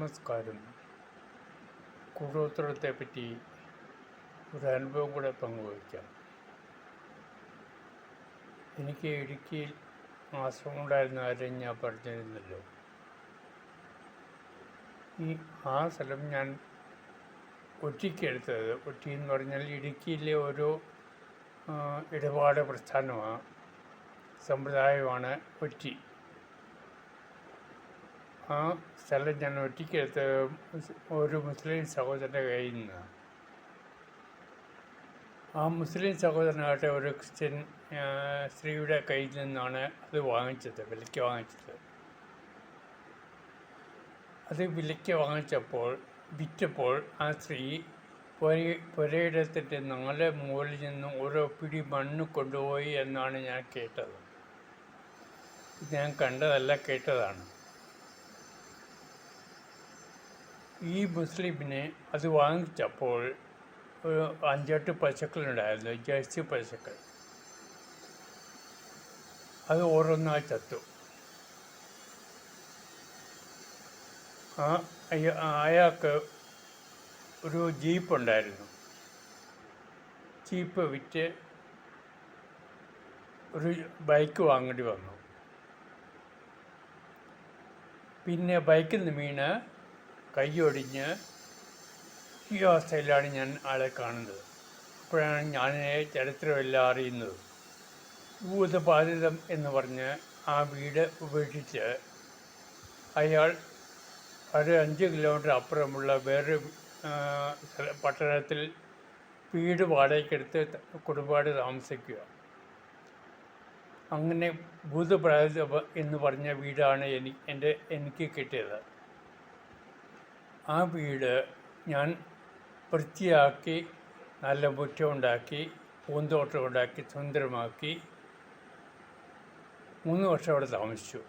നമസ്കാരം. കൂടോത്രത്തെ പറ്റി ഒരു അനുഭവം കൂടെ പങ്കുവയ്ക്കാം. എനിക്ക് ഇടുക്കിയിൽ ആശ്രമം ഉണ്ടായിരുന്ന കാര്യം ഞാൻ പറഞ്ഞിരുന്നല്ലോ. ആ സ്ഥലം ഞാൻ ഒറ്റയ്ക്കെടുത്തത്. ഒറ്റ എന്ന് പറഞ്ഞാൽ ഇടുക്കിയിലെ ഒരു ഇടപാട് പ്രസ്ഥാനമാണ്, സമ്പ്രദായമാണ് ഒറ്റി. ആ സ്ഥലം ഞാൻ ഒറ്റയ്ക്കെടുത്ത് ഒരു മുസ്ലിം സഹോദരൻ്റെ കയ്യിൽ നിന്നാണ്. ആ മുസ്ലിം സഹോദരനാകട്ടെ ഒരു ക്രിസ്ത്യൻ സ്ത്രീയുടെ കയ്യിൽ നിന്നാണ് അത് വാങ്ങിച്ചത്, വിലയ്ക്ക് വാങ്ങിച്ചത്. അത് വിലയ്ക്ക് വിറ്റപ്പോൾ ആ സ്ത്രീ പുരയിടത്തിൻ്റെ 4 മുകളിൽ നിന്നും ഓരോ പിടി മണ്ണ് കൊണ്ടുപോയി എന്നാണ് ഞാൻ കേട്ടത്. ഞാൻ കണ്ടതല്ല, കേട്ടതാണ്. ഈ മുസ്ലിമിനെ അത് വാങ്ങിച്ചപ്പോൾ ഒരു 5-8 പശുക്കളുണ്ടായിരുന്നു, ജേഴ്സി പശുക്കൾ. അത് ഓരോന്നായി ചത്തു. അയാൾക്ക് ഒരു ജീപ്പ് ഉണ്ടായിരുന്നു. ജീപ്പ് വിറ്റ് ഒരു ബൈക്ക് വാങ്ങേണ്ടി വന്നു. പിന്നെ ബൈക്കിൽ നിന്ന് വീണ് കൈയൊടിഞ്ഞ് ഈ അവസ്ഥയിലാണ് ഞാൻ ആളെ കാണുന്നത്. അപ്പോഴാണ് ഞാൻ ചരിത്രമെല്ലാം അറിയുന്നത്. ഭൂതബാധിതം എന്ന് പറഞ്ഞ് ആ വീട് ഉപേക്ഷിച്ച് അയാൾ ഒരു 5 കിലോമീറ്റർ അപ്പുറമുള്ള വേറൊരു പട്ടണത്തിൽ വീട് വാടകയ്ക്കെടുത്ത് കുടുംബമായിട്ട് താമസിക്കുക. അങ്ങനെ ഭൂതബാധിതം എന്ന് പറഞ്ഞ വീടാണ് എനിക്ക് കിട്ടിയത്. ആ വീട് ഞാൻ വൃത്തിയാക്കി, നല്ല മുറ്റമുണ്ടാക്കി, പൂന്തോട്ടമുണ്ടാക്കി, സുന്ദരമാക്കി 3 വർഷം അവിടെ താമസിച്ചു.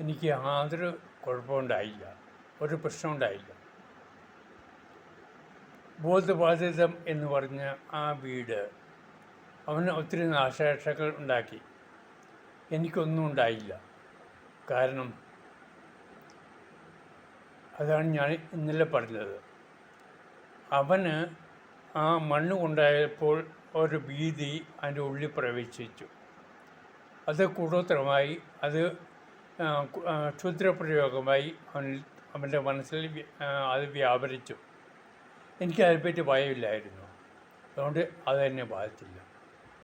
എനിക്ക് യാതൊരു കുഴപ്പമുണ്ടായില്ല, ഒരു പ്രശ്നമുണ്ടായില്ല. ഭൂതബാധിതം എന്ന് പറഞ്ഞ ആ വീട് അവന് ഒത്തിരി നാശനഷ്ടങ്ങൾ ഉണ്ടാക്കി. എനിക്കൊന്നും ഉണ്ടായില്ല. കാരണം അതാണ് ഞാൻ ഇന്നലെ പറഞ്ഞത്. അവന് ആ മണ്ണ് കൊണ്ടായപ്പോൾ ഒരു ഭീതി അതിൻ്റെ ഉള്ളിൽ പ്രവേശിച്ചു. അത് കൂടോത്രമായി, അത് ക്ഷുദ്രപ്രയോഗമായി അവൻ്റെ മനസ്സിൽ അത് വ്യാപരിച്ചു. എനിക്കതിനെപ്പറ്റി ഭയമില്ലായിരുന്നു. അതുകൊണ്ട് അതെന്നെ ബാധിച്ചില്ല.